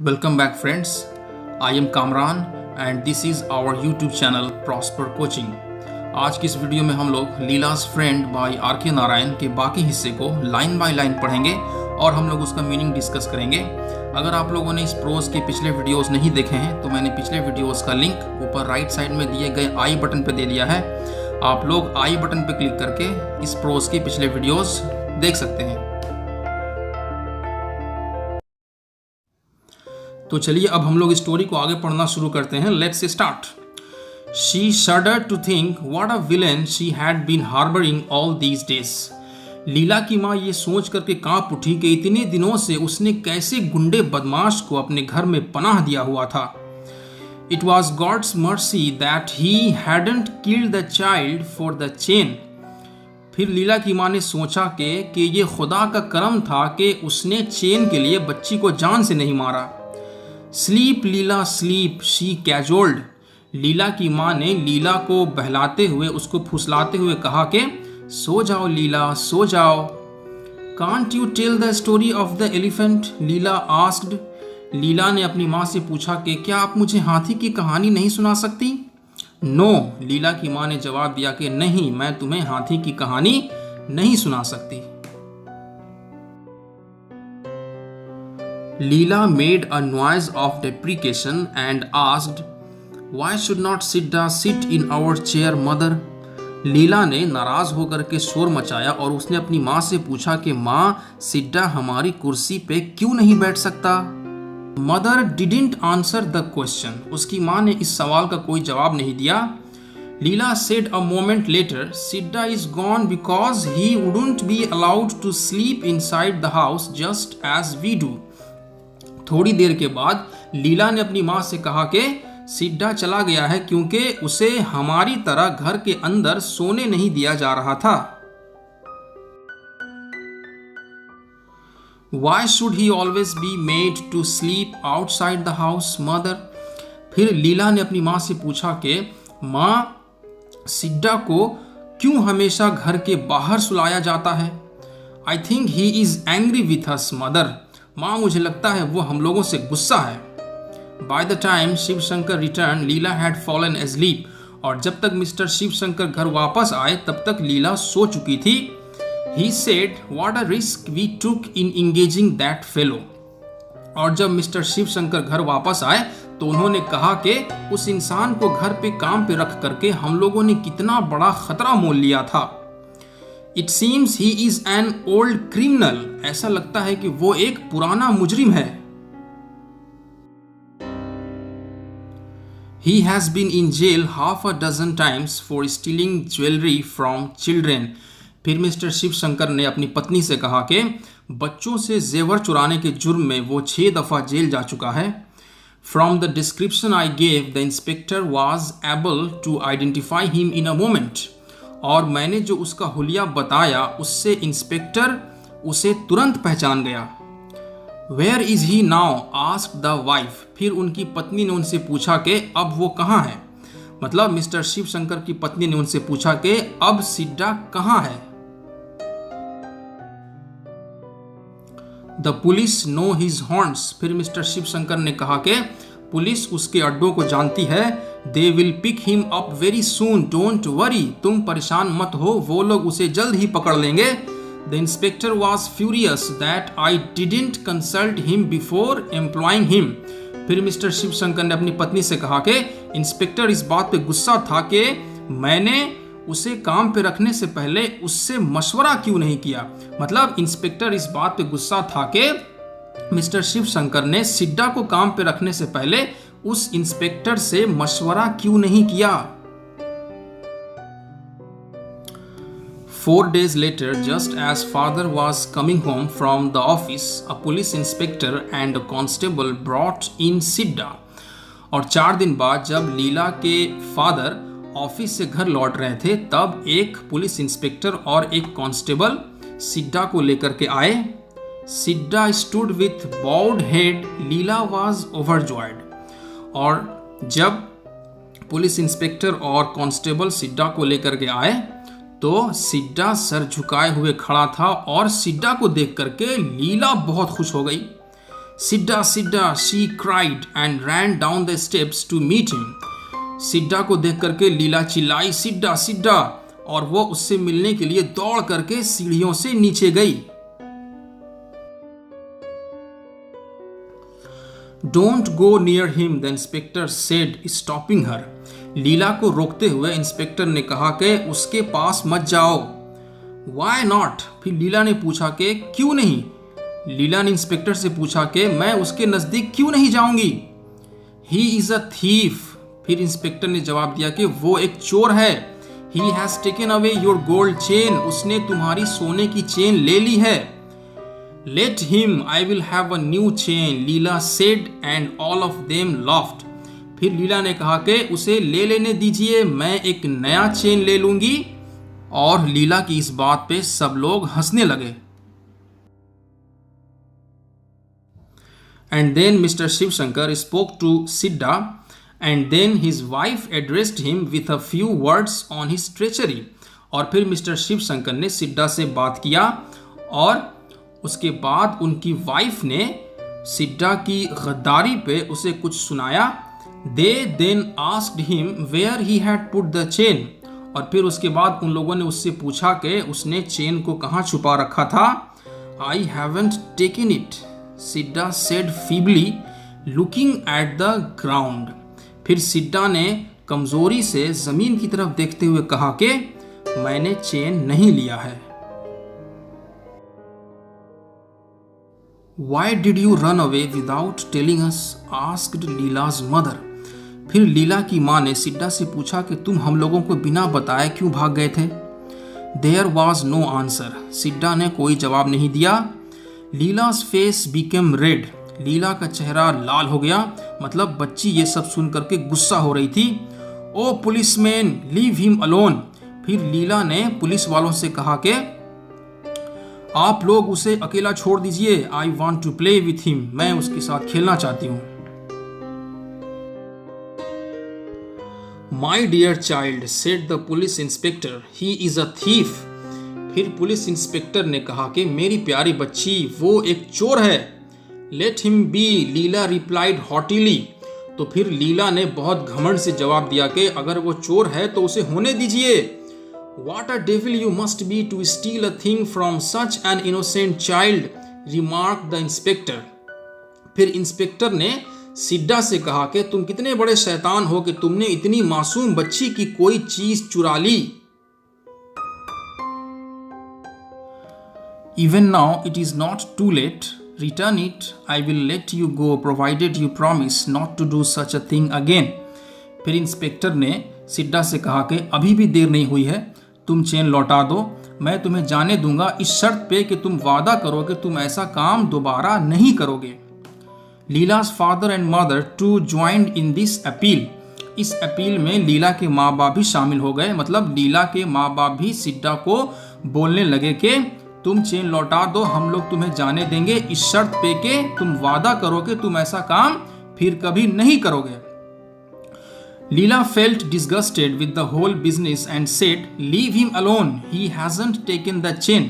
Welcome back friends. I am Kamran and this is our YouTube channel Prosper Coaching. आज की इस video में हम लोग लीलास फ्रेंड बाय आर के नारायण के बाकी हिस्से को लाइन बाय लाइन पढ़ेंगे और हम लोग उसका मीनिंग डिस्कस करेंगे। अगर आप लोगों ने इस प्रोज के पिछले वीडियोस नहीं देखे हैं तो मैंने पिछले वीडियोस का लिंक ऊपर राइट साइड में दिए गए आई बटन पे दे दिया है। आप लोग आई बटन पे क्लिक करके इस प्रोज के पिछले वीडियोस देख सकते हैं। तो चलिए अब हम लोग स्टोरी को आगे पढ़ना शुरू करते हैं। Let's start. She shuddered to think what a villain she had been harboring all these days. लीला की माँ ये सोच करके कांप उठी कि इतने दिनों से उसने कैसे गुंडे बदमाश को अपने घर में पनाह दिया हुआ था। It was God's mercy that he hadn't killed the child for the chain. फिर लीला की माँ ने सोचा कि ये खुदा का करम था कि उसने चेन के लिए बच्ची को जान से नहीं मारा। Sleep Leela sleep she cajoled. Leela की माँ ने लीला को बहलाते हुए उसको फुसलाते हुए कहा कि सो जाओ लीला सो जाओ। Can't you tell the story of the elephant, Leela asked. Leela ने अपनी माँ से पूछा कि क्या आप मुझे हाथी की कहानी नहीं सुना सकती। नो, लीला की माँ ने जवाब दिया कि नहीं, मैं तुम्हें हाथी की कहानी नहीं सुना सकती। Leela made a noise of deprecation and asked, "Why should not Sidda sit in our chair, mother?" लीला ने नाराज होकर के शोर मचाया और उसने अपनी माँ से पूछा कि माँ, सिड्डा हमारी कुर्सी पे क्यों नहीं बैठ सकता। Mother didn't answer the question. उसकी माँ ने इस सवाल का कोई जवाब नहीं दिया। लीला said a moment later, Sidda is gone because he wouldn't be allowed to sleep inside the house just as we do. थोड़ी देर के बाद लीला ने अपनी माँ से कहा कि सिड्डा चला गया है क्योंकि उसे हमारी तरह घर के अंदर सोने नहीं दिया जा रहा था। Why should he always be made to sleep outside the house, mother? फिर लीला ने अपनी माँ से पूछा कि माँ, सिड्डा को क्यों हमेशा घर के बाहर सुलाया जाता है। I think he is angry with us, mother. माँ, मुझे लगता है वो हम लोगों से गुस्सा है। By the time Shiv Shankar returned, Leela had fallen asleep. और जब तक मिस्टर शिव शंकर घर वापस आए तब तक लीला सो चुकी थी। He said, "What a risk we took in engaging that fellow." और जब मिस्टर शिव शंकर घर वापस आए तो उन्होंने कहा कि उस इंसान को घर पे काम पे रख करके हम लोगों ने कितना बड़ा खतरा मोल लिया था। It seems he is an old criminal. ऐसा लगता है कि वो एक पुराना मुजरिम है। He has been in jail half a dozen times for stealing jewelry from children. फिर मिस्टर शिव शंकर ने अपनी पत्नी से कहा कि बच्चों से जेवर चुराने के जुर्म में वो 6 दफा जेल जा चुका है। From the description I gave, the inspector was able to identify him in a moment. और मैंने जो उसका हुलिया बताया उससे इंस्पेक्टर उसे तुरंत पहचान गया। Where is he now? asked the wife. फिर उनकी पत्नी ने उनसे पूछा कि अब वो कहाँ है। मतलब मिस्टर शिव शंकर की पत्नी ने उनसे पूछा कि अब सिड्डा कहाँ है। The police know his haunts. फिर मिस्टर शिव शंकर ने कहा कि पुलिस उसके अड्डों को जानती है। They will pick him up very soon. Don't worry. तुम परेशान मत हो, वो लोग उसे जल्द ही पकड़ लेंगे। The inspector was furious that I didn't consult him before employing him. फिर मिस्टर शिव शंकर ने अपनी पत्नी से कहा कि इंस्पेक्टर इस बात पे गुस्सा था कि मैंने उसे काम पे रखने से पहले उससे मशवरा क्यों नहीं किया। मतलब इंस्पेक्टर इस बात पे गुस्सा था कि मिस्टर शिव शंकर ने सिड्डा को काम पे रखने से पहले उस इंस्पेक्टर से मशवरा क्यों नहीं किया। 4 days later, just as father was coming home from the office, a police inspector and a constable brought in Sidda. और 4 दिन बाद जब लीला के फादर ऑफिस से घर लौट रहे थे तब एक पुलिस इंस्पेक्टर और एक कांस्टेबल सिड्डा को लेकर के आए। Sidda stood with bowed head. Leela was overjoyed. और जब पुलिस इंस्पेक्टर और कांस्टेबल सिड्डा को लेकर के आए तो सिड्डा सर झुकाए हुए खड़ा था और सिड्डा को देख करके लीला बहुत खुश हो गई। Sidda Sidda she cried and ran down the steps to meet him. Sidda को देख करके लीला चिल्लाई, सिड्डा सिड्डा, और वो उससे मिलने के लिए दौड़ करके सीढ़ियों से नीचे गई। Don't go near him the inspector said stopping her. Leela को रोकते हुए इंस्पेक्टर ने कहा कि उसके पास मत जाओ। Why not? फिर लीला ने पूछा कि क्यों नहीं? लीला ने इंस्पेक्टर से पूछा कि मैं उसके नजदीक क्यों नहीं जाऊंगी? ही इज अ थीफ। फिर इंस्पेक्टर ने जवाब दिया कि वो एक चोर है। He has taken away your gold chain. उसने तुम्हारी सोने की चेन ले ली है। Let him, I will have a new chain, Leela said and all of them loft. फिर लीला ने कहा कि उसे ले लेने दीजिए, मैं एक नया चेन ले लूंगी। और लीला की इस बात पे सब लोग हंसने लगे। And then mister Shivshankar spoke to Sidda and then his wife addressed him with a few words on his treachery. और फिर मिस्टर शिवशंकर ने सिड्डा से बात किया और उसके बाद उनकी वाइफ ने सिड्डा की गद्दारी पे उसे कुछ सुनाया। They then asked him where he had put the chain. और फिर उसके बाद उन लोगों ने उससे पूछा कि उसने चेन को कहाँ छुपा रखा था। I haven't taken it, Sidda said feebly looking at the ground. फिर सिड्डा ने कमजोरी से जमीन की तरफ देखते हुए कहा कि मैंने चेन नहीं लिया है। Why did you run away without telling us? asked Leela's mother. फिर लीला की माँ ने सिड्डा से पूछा कि तुम हम लोगों को बिना बताए क्यों भाग गए थे? There was no answer. सिड्डा ने कोई जवाब नहीं दिया। लीला's face became red. लीला का चेहरा लाल हो गया, मतलब बच्ची ये सब सुन करके गुस्सा हो रही थी। ओ पुलिसमैन, लीव हिम अलोन। फिर लीला ने पुलिस वालों से कहा कि आप लोग उसे अकेला छोड़ दीजिए। I want to play with him, मैं उसके साथ खेलना चाहती हूँ। My dear child said the police inspector, he is a thief. फिर पुलिस इंस्पेक्टर ने कहा कि मेरी प्यारी बच्ची, वो एक चोर है। Let him be, Leela replied hotly. तो फिर लीला ने बहुत घमंड से जवाब दिया कि अगर वो चोर है तो उसे होने दीजिए। What a devil you must be to steal a thing from such an innocent child, remarked the inspector. फिर इंस्पेक्टर ने सिड्डा से कहा कि तुम कितने बड़े शैतान हो कि तुमने इतनी मासूम बच्ची की कोई चीज चुरा ली। Even now it is not too late. Return it. I will let you go provided you promise not to do such a thing again. फिर इंस्पेक्टर ने सिड्डा से कहा कि अभी भी देर नहीं हुई है, तुम चेन लौटा दो, मैं तुम्हें जाने दूंगा इस शर्त पे कि तुम वादा करो कि तुम ऐसा काम दोबारा नहीं करोगे। लीला's father and mother too joined in this appeal. इस अपील में लीला के माँ बाप भी शामिल हो गए, मतलब लीला के माँ बाप भी सिड्डा को बोलने लगे कि तुम चेन लौटा दो, हम लोग तुम्हें जाने देंगे इस शर्त पे कि तुम वादा करो कि तुम ऐसा काम फिर कभी नहीं करोगे। Leela felt disgusted with the whole business and said, "Leave him alone. He hasn't taken the chain."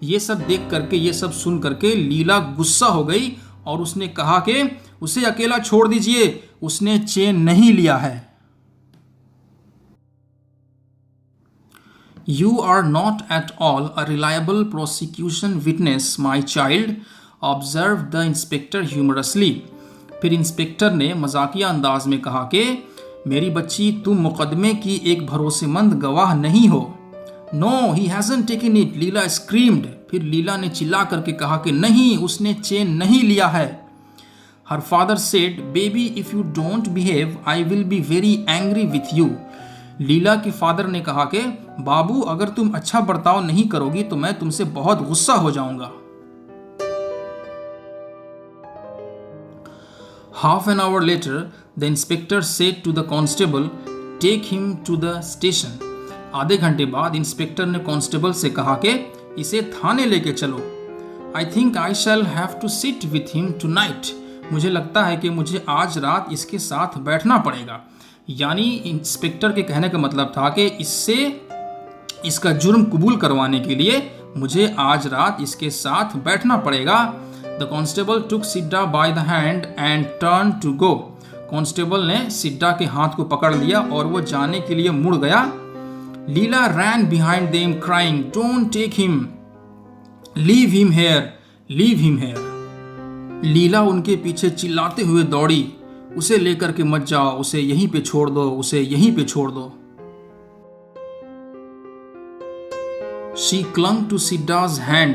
ये सब देख करके, ये सब सुन करके लीला गुस्सा हो गई और उसने कहा कि उसे अकेला छोड़ दीजिए, उसने चेन नहीं लिया है। You are not at all a reliable prosecution witness, my child, observed the inspector humorously. फिर इंस्पेक्टर ने मजाकिया अंदाज में कहा कि मेरी बच्ची, तुम मुकदमे की एक भरोसेमंद गवाह नहीं हो। No, he hasn't taken it, Leela screamed. फिर लीला ने चिल्ला करके कहा कि नहीं, उसने चेन नहीं लिया है। Her father said, baby if you don't behave I will be very angry with you. Leela के फादर ने कहा कि बाबू, अगर तुम अच्छा बर्ताव नहीं करोगी तो मैं तुमसे बहुत गुस्सा हो जाऊंगा। Half an hour later, the inspector said to the constable, "Take him to the station." आधे घंटे बाद इंस्पेक्टर ने कांस्टेबल से कहा कि इसे थाने लेके चलो। I think I shall have to sit with him tonight. मुझे लगता है कि मुझे आज रात इसके साथ बैठना पड़ेगा। यानी इंस्पेक्टर के कहने का मतलब था कि इससे इसका जुर्म कबूल करवाने के लिए मुझे आज रात इसके साथ बैठना पड़ेगा। The constable took Sidda by the hand and turn to go. Constable ने सिड्डा के हाथ को पकड़ लिया और वो जाने के लिए मुड़ गया। Leela ran behind them crying, don't take him, leave him here, leave him here. Leela उनके पीछे चिल्लाते हुए दौड़ी, उसे लेकर के मत जाओ, उसे यहीं पे छोड़ दो, उसे यहीं पे छोड़ दो। She clung to Sidda's hand.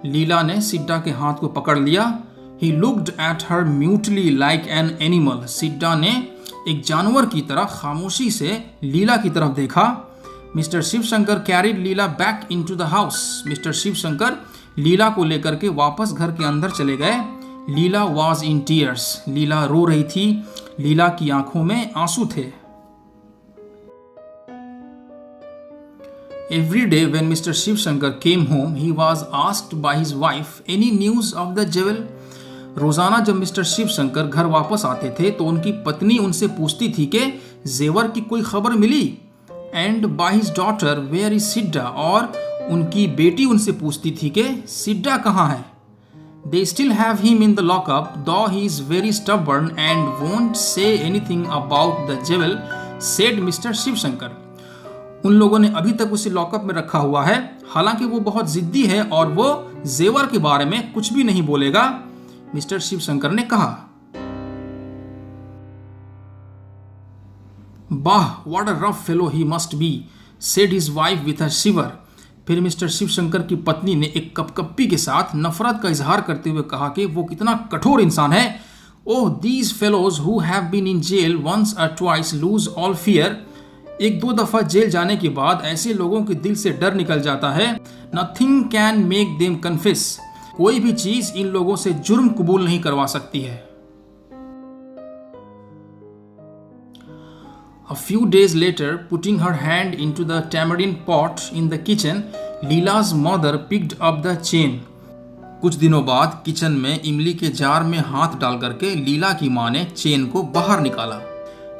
लीला ने सिड्डा के हाथ को पकड़ लिया। He looked at her mutely like an animal. सिड्डा ने एक जानवर की तरह खामोशी से लीला की तरफ देखा। Mister Shivshankar carried Leela back into the house. Mister Shivshankar Leela को लेकर के वापस घर के अंदर चले गए। लीला वॉज इन टीयर्स। लीला रो रही थी। लीला की आंखों में आंसू थे। Every day when Mr. Shivshankar came home, he was asked by his wife, "Any news of the jewel?" रोजाना जब मिस्टर शिवशंकर घर वापस आते थे तो उनकी पत्नी उनसे पूछती थी कि जेवर की कोई खबर मिली। And by his daughter where is Sidda, और उनकी बेटी उनसे पूछती थी कि सिड्डा कहाँ है। They still have him in the lockup, though he is very stubborn and won't say anything about the jewel, said Mr. Shivshankar. उन लोगों ने अभी तक उसे लॉकअप में रखा हुआ है, हालांकि वो बहुत जिद्दी है और वो जेवर के बारे में कुछ भी नहीं बोलेगा, मिस्टर शिवशंकर ने कहा। वाह, what a rough fellow he must be, said his wife with a shiver. फिर मिस्टर शिवशंकर की पत्नी ने एक कपकपी के साथ नफरत का इजहार करते हुए कहा कि वो कितना कठोर इंसान है। Oh, these fellows who have been in jail once or twice lose all fear. एक दो दफा जेल जाने के बाद ऐसे लोगों के दिल से डर निकल जाता है। Nothing can make them confess. कोई भी चीज इन लोगों से जुर्म कबूल नहीं करवा सकती है। A few days later, putting her hand into the tamarind pot in the kitchen, Leela's mother picked up the chain. कुछ दिनों बाद किचन में इमली के जार में हाथ डाल करके लीला की मां ने चेन को बाहर निकाला।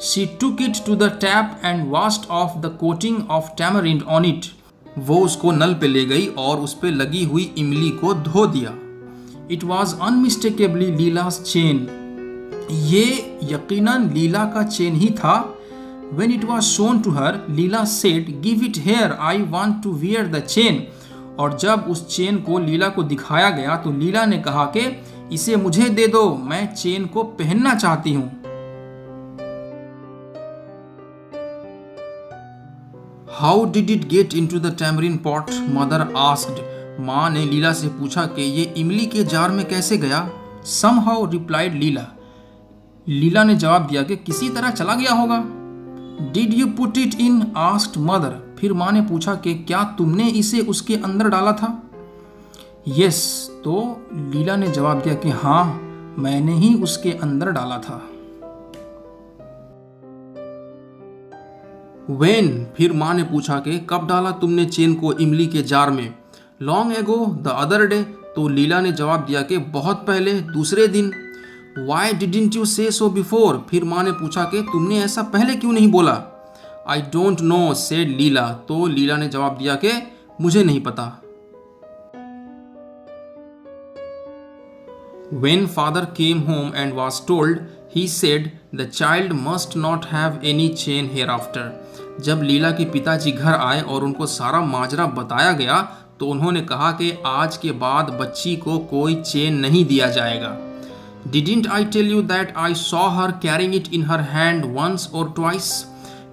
She took it to the tap and washed off the coating of tamarind on it. वो उसको नल पे ले गई और उस पे लगी हुई इमली को धो दिया। It was unmistakably Leela's chain. ये यकीनन लीला का चेन ही था। When it was shown to her, Leela said, "Give it here. I want to wear the chain." और जब उस चेन को लीला को दिखाया गया तो लीला ने कहा कि इसे मुझे दे दो, मैं चेन को पहनना चाहती हूँ। How did it get into the tamarind pot? Mother asked. माँ ने लीला से पूछा कि ये इमली के जार में कैसे गया। Somehow replied लीला। लीला ने जवाब दिया कि किसी तरह चला गया होगा। Did you put it in? asked mother. फिर माँ ने पूछा कि क्या तुमने इसे उसके अंदर डाला था। Yes, तो लीला ने जवाब दिया कि हाँ, मैंने ही उसके अंदर डाला था। When? फिर माँ ने पूछा कि कब डाला तुमने चेन को इमली के जार में। Long ago, the other day, तो लीला ने जवाब दिया कि बहुत पहले, दूसरे दिन। Why didn't you say so before? फिर माँ ने पूछा कि तुमने ऐसा पहले क्यों नहीं बोला। I don't know, said लीला। तो लीला ने जवाब दिया कि मुझे नहीं पता। When father came home and was told, he said, the child must not have any chain hereafter. जब लीला के पिताजी घर आए और उनको सारा माजरा बताया गया तो उन्होंने कहा कि आज के बाद बच्ची को कोई चेन नहीं दिया जाएगा। Didn't I tell you that I saw her carrying it in her hand once or twice?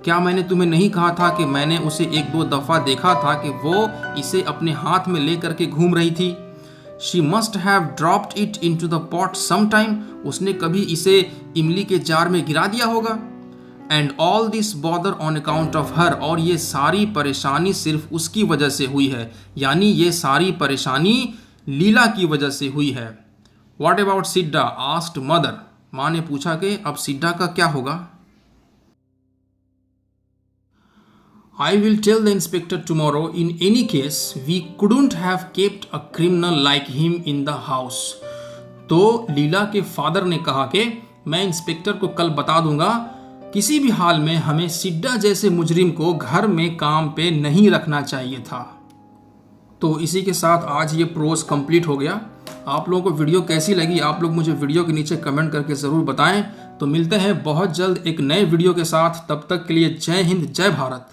क्या मैंने तुम्हें नहीं कहा था कि मैंने उसे एक दो दफ़ा देखा था कि वो इसे अपने हाथ में लेकर के घूम रही थी। She must have dropped it into the pot sometime. उसने कभी इसे इमली के जार में गिरा दिया होगा। And all this bother on account of her. और ये सारी परेशानी सिर्फ उसकी वजह से हुई है, यानी ये सारी परेशानी लीला की वजह से हुई है। What about सिड्डा? asked mother. माँ ने पूछा कि अब सिड्डा का क्या होगा। I will tell the inspector tomorrow. In any case, we couldn't have kept a criminal like him in the house. तो लीला के फादर ने कहा कि मैं इंस्पेक्टर को कल बता दूंगा, किसी भी हाल में हमें सिड्डा जैसे मुजरिम को घर में काम पे नहीं रखना चाहिए था। तो इसी के साथ आज ये प्रोज कंप्लीट हो गया। आप लोगों को वीडियो कैसी लगी आप लोग मुझे वीडियो के नीचे कमेंट करके ज़रूर बताएं। तो मिलते हैं बहुत जल्द एक नए वीडियो के साथ, तब तक के लिए जय हिंद जय भारत।